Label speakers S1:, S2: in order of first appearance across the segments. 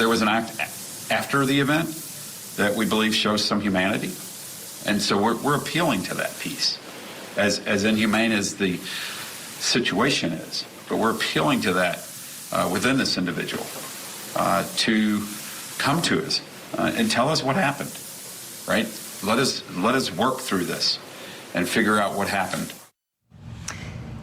S1: there was an act after the event that we believe shows some humanity. And so we're appealing to that piece, as inhumane as the situation is. But we're appealing to that within this individual to come to us and tell us what happened, right? Let us work through this and figure out what happened.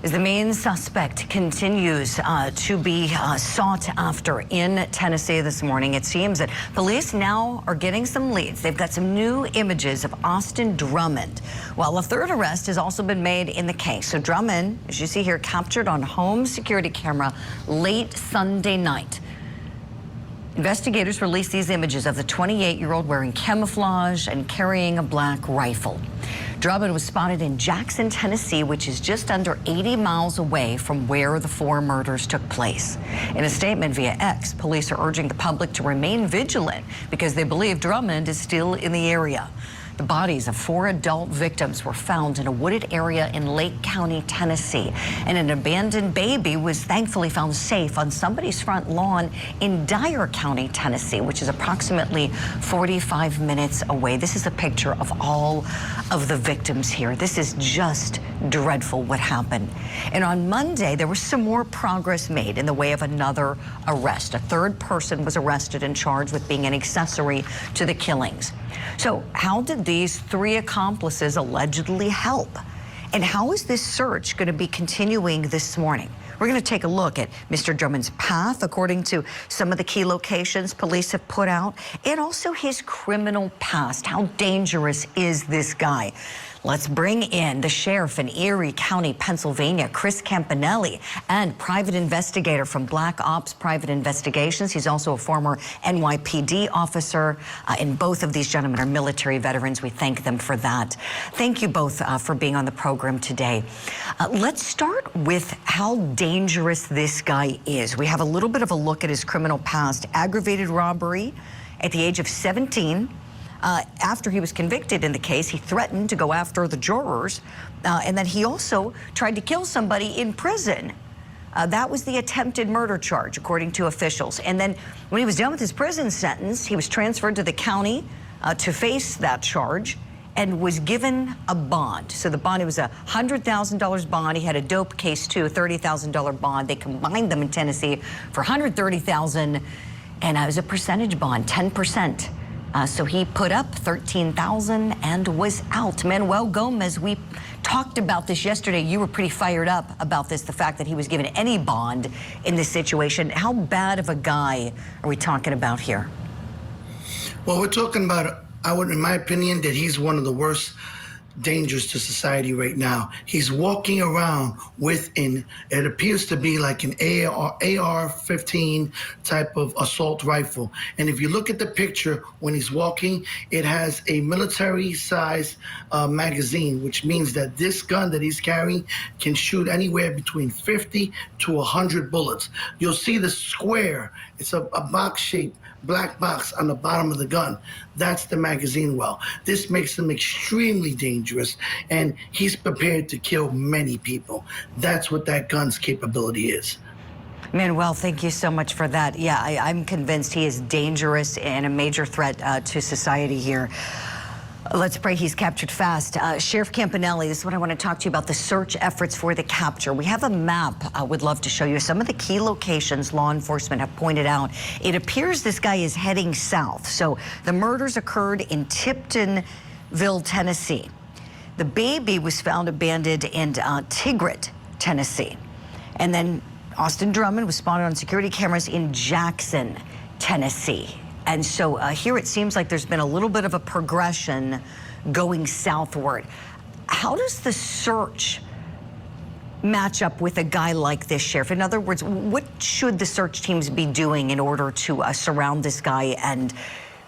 S2: As the main suspect continues to be sought after in Tennessee this morning, it seems that police now are getting some leads. They've got some new images of Austin Drummond, while a third arrest has also been made in the case. So Drummond, as you see here, captured on home security camera late Sunday night. Investigators released these images of the 28-year-old wearing camouflage and carrying a black rifle. Drummond was spotted in Jackson, Tennessee, which is just under 80 miles away from where the 4 murders took place. In a statement via X, police are urging the public to remain vigilant because they believe Drummond is still in the area. The bodies of 4 adult victims were found in a wooded area in Lake County, Tennessee, and an abandoned baby was thankfully found safe on somebody's front lawn in Dyer County, Tennessee, which is approximately 45 minutes away. This is a picture of all of the victims here. This is just dreadful what happened. And on Monday, there was some more progress made in the way of another arrest. A third person was arrested and charged with being an accessory to the killings. So how did these 3 accomplices allegedly help? And how is this search going to be continuing this morning? We're going to take a look at Mr. Drummond's path, according to some of the key locations police have put out, and also his criminal past. How dangerous is this guy? Let's bring in the sheriff in Erie County, Pennsylvania, Chris Campanelli, and private investigator from Black Ops Private Investigations. He's also a former NYPD officer, and both of these gentlemen are military veterans. We thank them for that. Thank you both for being on the program today. Let's start with how dangerous this guy is. We have a little bit of a look at his criminal past. Aggravated robbery at the age of 17. After he was convicted in the case, he threatened to go after the jurors, and then he also tried to kill somebody in prison. That was the attempted murder charge, according to officials. And then when he was done with his prison sentence, he was transferred to the county to face that charge and was given a bond. So the bond, it was a $100,000 bond. He had a dope case too, a $30,000 bond. They combined them in Tennessee for $130,000, and it was a percentage bond, 10%. So he put up $13,000 and was out. Manuel Gomez, we talked about this yesterday. You were pretty fired up about this, the fact that he was given any bond in this situation. How bad of a guy are we talking about here?
S3: Well, we're talking about, in my opinion, that he's one of the worst dangers to society right now. He's walking around with it appears to be like an AR-15 type of assault rifle. And if you look at the picture when he's walking, it has a military size magazine, which means that this gun that he's carrying can shoot anywhere between 50 to 100 bullets. You'll see the square. It's a box shape, black box on the bottom of the gun. That's the magazine well. This makes him extremely dangerous, and he's prepared to kill many people. That's what that gun's capability is.
S2: Manuel, thank you so much for that. Yeah, I'm convinced he is dangerous and a major threat to society here. Let's pray he's captured fast. Sheriff Campanelli, this is what I want to talk to you about, the search efforts for the capture. We have a map I would love to show you. Some of the key locations law enforcement have pointed out. It appears this guy is heading south. So the murders occurred in Tiptonville, Tennessee. The baby was found abandoned in Tigrit, Tennessee. And then Austin Drummond was spotted on security cameras in Jackson, Tennessee. And so here it seems like there's been a little bit of a progression going southward. How does the search match up with a guy like this, Sheriff? In other words, what should the search teams be doing in order to surround this guy and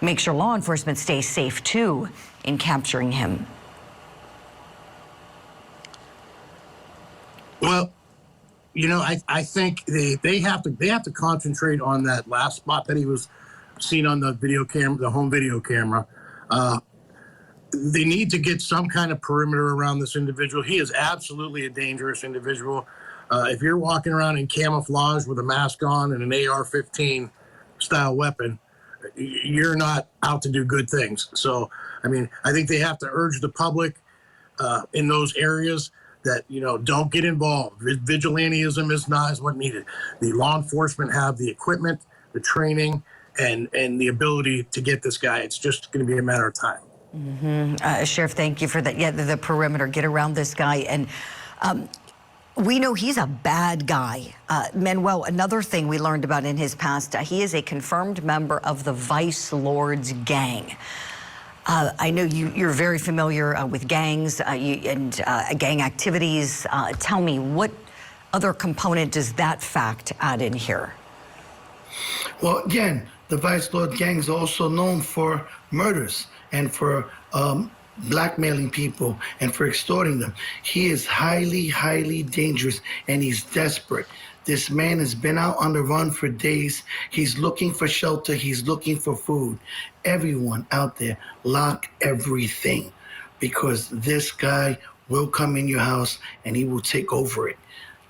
S2: make sure law enforcement stays safe too in capturing him?
S4: Well, you know, I think they have to concentrate on that last spot that he was seen on the video camera, the home video camera. They need to get some kind of perimeter around this individual. He is absolutely a dangerous individual. If you're walking around in camouflage with a mask on and an AR-15, style weapon, you're not out to do good things. So, I mean, I think they have to urge the public in those areas that, don't get involved. Vigilantism is what needed. The law enforcement have the equipment, the training, and the ability to get this guy. It's just going to be a matter of time.
S2: Sheriff, thank you for that. Yeah, the perimeter, get around this guy. And we know he's a bad guy. Manuel, another thing we learned about in his past, he is a confirmed member of the Vice Lords gang. I know you're very familiar with gangs and gang activities. Tell me, what other component does that fact add in here?
S3: Well, again, the Vice Lord gang is also known for murders and for blackmailing people and for extorting them. He is highly, highly dangerous, and he's desperate. This man has been out on the run for days. He's looking for shelter. He's looking for food. Everyone out there, lock everything, because this guy will come in your house and he will take over it.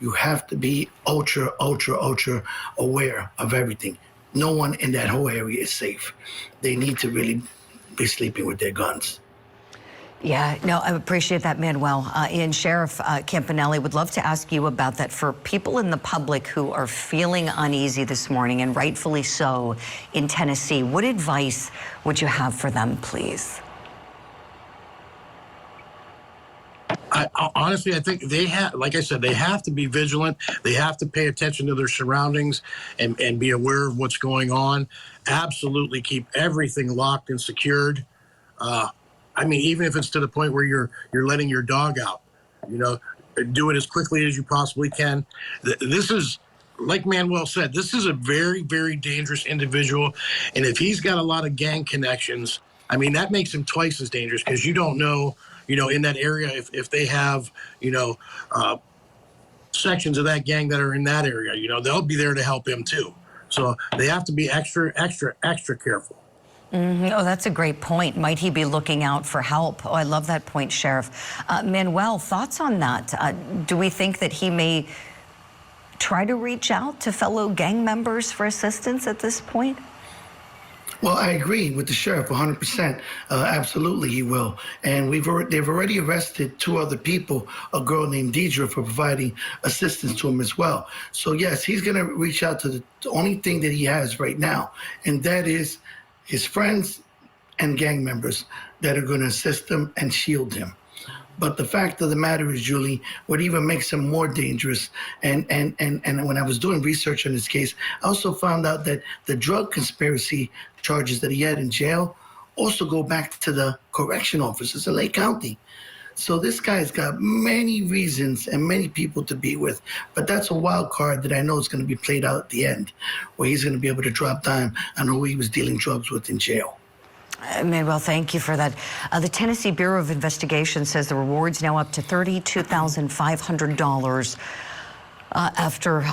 S3: You have to be ultra, ultra, ultra aware of everything. No one in that whole area is safe. They need to really be sleeping with their guns.
S2: Yeah, no, I appreciate that, Manuel. And Sheriff Campanelli, would love to ask you about that. For people in the public who are feeling uneasy this morning, and rightfully so, in Tennessee, what advice would you have for them, please?
S4: Honestly, I think they have, like I said, they have to be vigilant. They have to pay attention to their surroundings and be aware of what's going on. Absolutely keep everything locked and secured. I mean, even if it's to the point where you're letting your dog out, do it as quickly as you possibly can. This is, like Manuel said, this is a very, very dangerous individual. And if he's got a lot of gang connections, I mean, that makes him twice as dangerous, because you don't know, in that area, if they have, sections of that gang that are in that area, they'll be there to help him too. So they have to be extra, extra, extra careful.
S2: Oh, that's a great point. Might he be looking out for help? Oh, I love that point, Sheriff. Manuel, thoughts on that? Do we think that he may try to reach out to fellow gang members for assistance at this point?
S3: Well, I agree with the sheriff 100%. Absolutely, he will. And they've already arrested 2 other people, a girl named Deidre, for providing assistance to him as well. So yes, he's going to reach out to the only thing that he has right now, and that is his friends and gang members that are going to assist him and shield him. But the fact of the matter is, Julie, what even makes him more dangerous, and when I was doing research on this case, I also found out that the drug conspiracy charges that he had in jail also go back to the correction officers in Lake County. So this guy's got many reasons and many people to be with, but that's a wild card that I know is going to be played out at the end, where he's going to be able to drop dime on who he was dealing drugs with in jail.
S2: Manuel, thank you for that. The Tennessee Bureau of Investigation says the reward's now up to $32,500 after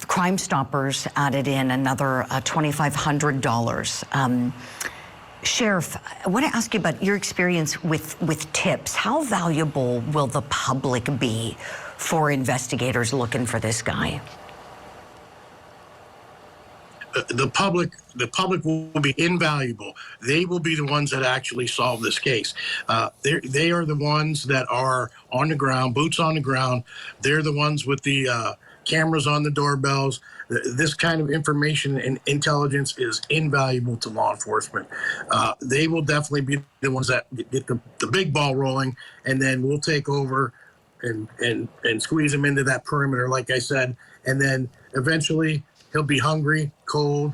S2: Crime Stoppers added in another $2,500. Sheriff, I want to ask you about your experience with tips. How valuable will the public be for investigators looking for this guy?
S4: The public will be invaluable. They will be the ones that actually solve this case. They are the ones that are on the ground, boots on the ground. They're the ones with the cameras on the doorbells. This kind of information and intelligence is invaluable to law enforcement. They will definitely be the ones that get the big ball rolling, and then we'll take over and squeeze him into that perimeter, like I said, and then eventually he'll be hungry, cold.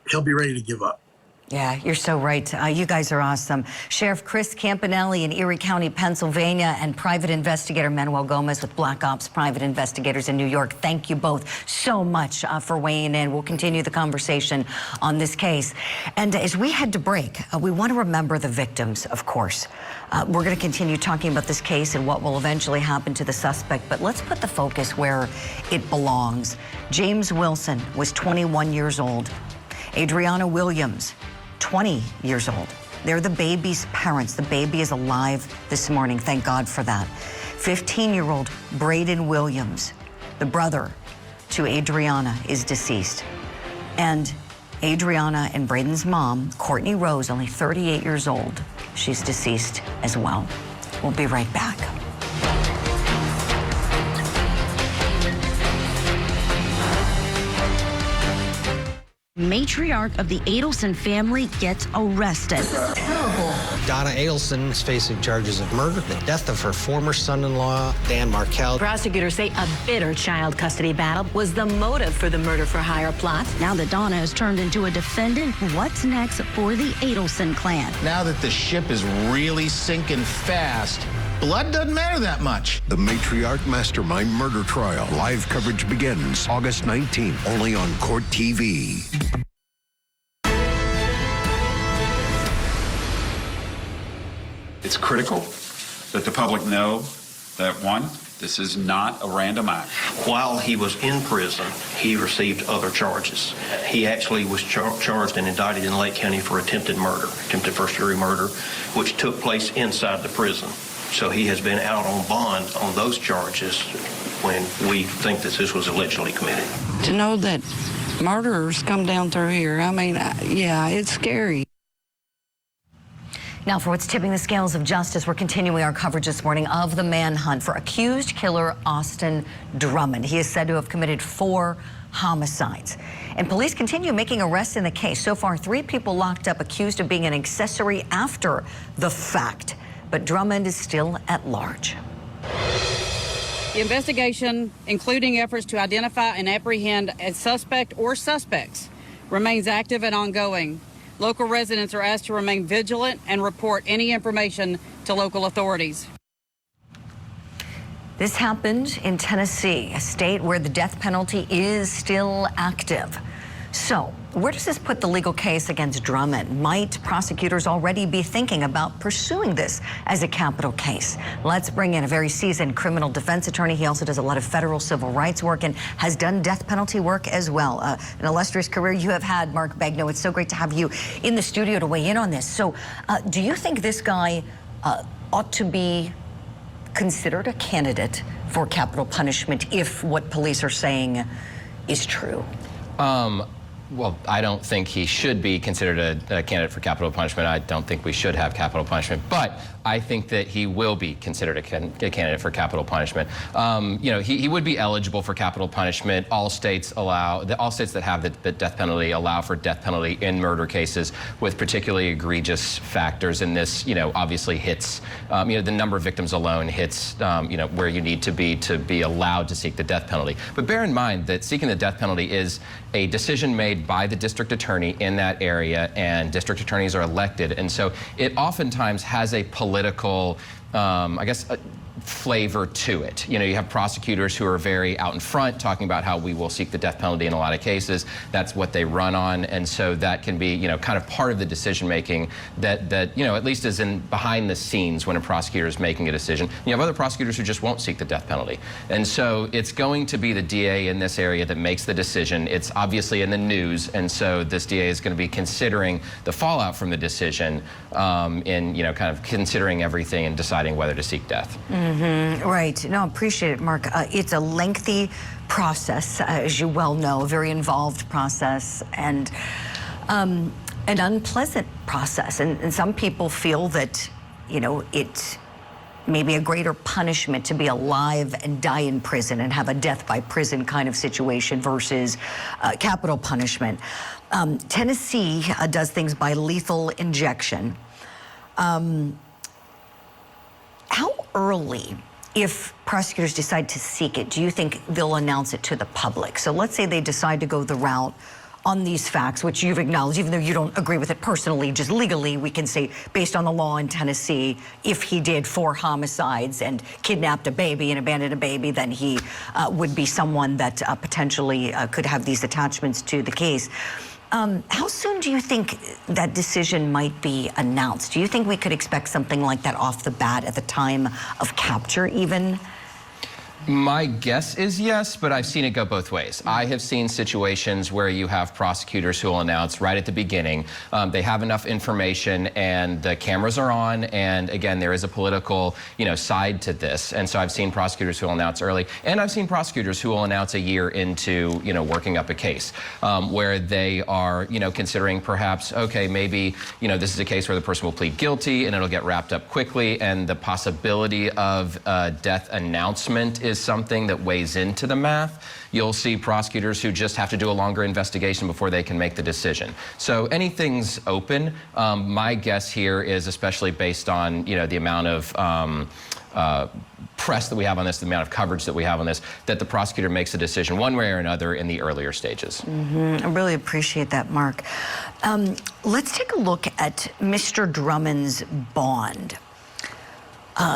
S4: He'll be ready to give up.
S2: Yeah, you're so right. You guys are awesome. Sheriff Chris Campanelli in Erie County, Pennsylvania, and private investigator Manuel Gomez with Black Ops Private Investigators in New York. Thank you both so much for weighing in. We'll continue the conversation on this case. And as we head to break, we want to remember the victims, of course. We're going to continue talking about this case and what will eventually happen to the suspect, but let's put the focus where it belongs. James Wilson was 21 years old. Adriana Williams, 20 years old. They're the baby's parents. The baby is alive this morning. Thank God for that. 15-year-old Braden Williams, the brother to Adriana, is deceased. And Adriana and Braden's mom, Courtney Rose, only 38 years old. She's deceased as well. We'll be right back.
S5: Matriarch of the Adelson family gets arrested.
S2: Terrible.
S6: Donna Adelson is facing charges of murder, the death of her former son-in-law, Dan Markell.
S5: Prosecutors say a bitter child custody battle was the motive for the murder-for-hire plot. Now that Donna has turned into a defendant, what's next for the Adelson clan?
S7: Now that the ship is really sinking fast, blood doesn't matter that much.
S8: The Matriarch Mastermind Murder Trial. Live coverage begins August 19th, only on Court TV.
S1: It's critical that the public know that, one, this is not a random act.
S9: While he was in prison, he received other charges. He actually was charged and indicted in Lake County for attempted murder, attempted first-degree murder, which took place inside the prison. So he has been out on bond on those charges when we think that this was allegedly committed.
S10: To know that murderers come down through here, I mean, yeah, it's scary.
S2: Now, for what's tipping the scales of justice, we're continuing our coverage this morning of the manhunt for accused killer Austin Drummond. He is said to have committed 4 homicides. And police continue making arrests in the case. So far, 3 people locked up accused of being an accessory after the fact. But Drummond is still at large.
S11: The investigation, including efforts to identify and apprehend a suspect or suspects, remains active and ongoing. Local residents are asked to remain vigilant and report any information to local authorities.
S2: This happened in Tennessee, a state where the death penalty is still active. So, where does this put the legal case against Drummond? Might prosecutors already be thinking about pursuing this as a capital case? Let's bring in a very seasoned criminal defense attorney. He also does a lot of federal civil rights work and has done death penalty work as well. An illustrious career you have had, Mark Begno. It's so great to have you in the studio to weigh in on this. So, do you think this guy ought to be considered a candidate for capital punishment if what police are saying is true?
S12: Well, I don't think he should be considered a candidate for capital punishment. I don't think we should have capital punishment, but I think that he will be considered a candidate for capital punishment. You know, he would be eligible for capital punishment. All states that have the death penalty allow for death penalty in murder cases with particularly egregious factors. And this, you know, obviously hits, you know, the number of victims alone hits, you know, where you need to be allowed to seek the death penalty. But bear in mind that seeking the death penalty is a decision made by the district attorney in that area, and district attorneys are elected. And so it oftentimes has a political, I guess, flavor to it. You know, you have prosecutors who are very out in front talking about how we will seek the death penalty in a lot of cases. That's what they run on. And so that can be, you know, kind of part of the decision making that you know, at least is in behind the scenes when a prosecutor is making a decision. You have other prosecutors who just won't seek the death penalty. And so it's going to be the DA in this area that makes the decision. It's obviously in the news. And so this DA is going to be considering the fallout from the decision in, you know, kind of considering everything and deciding whether to seek death.
S2: Right. No, appreciate it, Mark. It's a lengthy process, as you well know, a very involved process, and an unpleasant process. And some people feel that, you know, it's maybe a greater punishment to be alive and die in prison and have a death by prison kind of situation versus capital punishment. Tennessee does things by lethal injection. How early, if prosecutors decide to seek it, do you think they'll announce it to the public? So let's say they decide to go the route on these facts, which you've acknowledged, even though you don't agree with it personally, just legally, we can say, based on the law in Tennessee, if he did 4 homicides and kidnapped a baby and abandoned a baby, then he would be someone that potentially could have these attachments to the case. How soon do you think that decision might be announced? Do you think we could expect something like that off the bat at the time of capture even?
S12: My guess is yes, but I've seen it go both ways. I have seen situations where you have prosecutors who will announce right at the beginning, they have enough information and the cameras are on, and again, there is a political, side to this. And so I've seen prosecutors who will announce early, and I've seen prosecutors who will announce a year into, working up a case, where they are, considering perhaps, okay, maybe, this is a case where the person will plead guilty and it'll get wrapped up quickly, and the possibility of death announcement is something that weighs into the math. You'll see prosecutors who just have to do a longer investigation before they can make the decision. So anything's open. My guess here is, especially based on the amount of press that we have on this, the amount of coverage that we have on this, that the prosecutor makes a decision one way or another in the earlier stages.
S2: I really appreciate that, Mark. Let's take a look at Mr. Drummond's bond.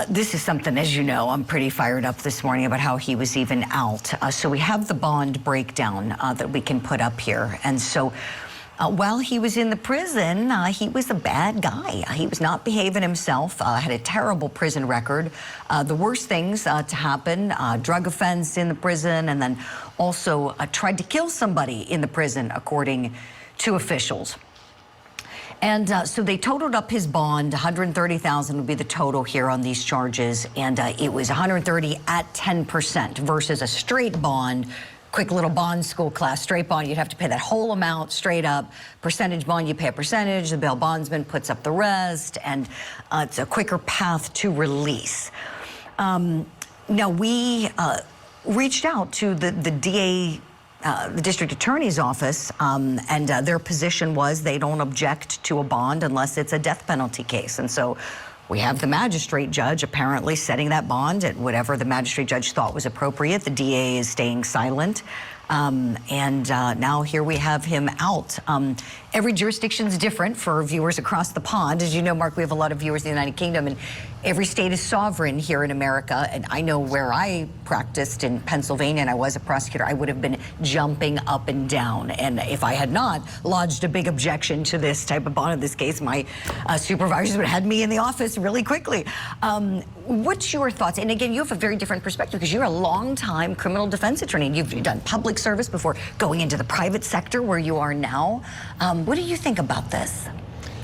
S2: This is something, as you know, I'm pretty fired up this morning about how he was even out. So we have the bond breakdown that we can put up here. And so while he was in the prison, he was a bad guy. He was not behaving himself, had a terrible prison record. The worst things to happen, drug offense in the prison, and then also tried to kill somebody in the prison, according to officials. And so they totaled up his bond. $130,000 would be the total here on these charges, and it was $130,000 at 10% versus a straight bond. Quick little bond school class, straight bond, you'd have to pay that whole amount straight up. Percentage bond, you pay a percentage, the bail bondsman puts up the rest, and it's a quicker path to release. Now, we reached out to the DA, the district attorney's office, and their position was they don't object to a bond unless it's a death penalty case. And so we have the magistrate judge apparently setting that bond at whatever the magistrate judge thought was appropriate. The DA is staying silent. And now here we have him out. Every jurisdiction is different for viewers across the pond. As you know, Mark, we have a lot of viewers in the United Kingdom, and every state is sovereign here in America. And I know where I practiced in Pennsylvania and I was a prosecutor, I would have been jumping up and down. And if I had not lodged a big objection to this type of bond in this case, my supervisors would have had me in the office really quickly. What's your thoughts? And again, you have a very different perspective because you're a long-time criminal defense attorney and you've done public service before going into the private sector where you are now. What do you think about this?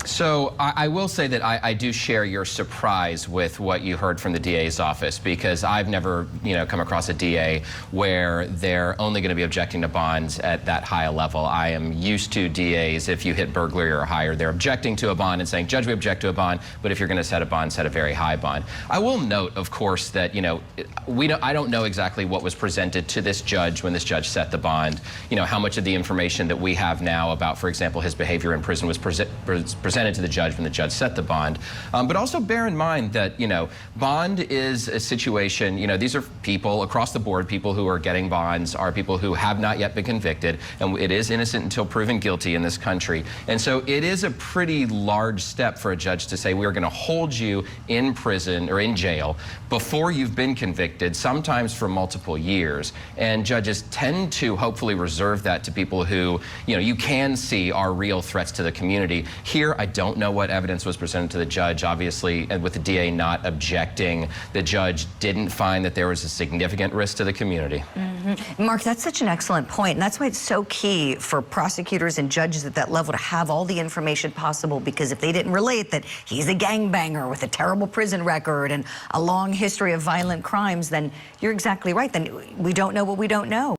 S12: So I will say that I do share your surprise with what you heard from the DA's office, because I've never, come across a DA where they're only going to be objecting to bonds at that high a level. I am used to DAs, if you hit burglary or higher, they're objecting to a bond and saying, Judge, we object to a bond, but if you're going to set a bond, set a very high bond. I will note, of course, that, I don't know exactly what was presented to this judge when this judge set the bond, how much of the information that we have now about, for example, his behavior in prison was presented to the judge when the judge set the bond. But also bear in mind that, bond is a situation, these are people across the board, people who are getting bonds are people who have not yet been convicted, and it is innocent until proven guilty in this country. And so it is a pretty large step for a judge to say, we are going to hold you in prison or in jail before you've been convicted, sometimes for multiple years. And judges tend to hopefully reserve that to people who, you can see are real threats to the community. Here, I don't know what evidence was presented to the judge. Obviously, and with the DA not objecting, the judge didn't find that there was a significant risk to the community.
S2: Mark, that's such an excellent point, and that's why it's so key for prosecutors and judges at that level to have all the information possible, because if they didn't relate that he's a gangbanger with a terrible prison record and a long history of violent crimes, then you're exactly right. Then we don't know what we don't know.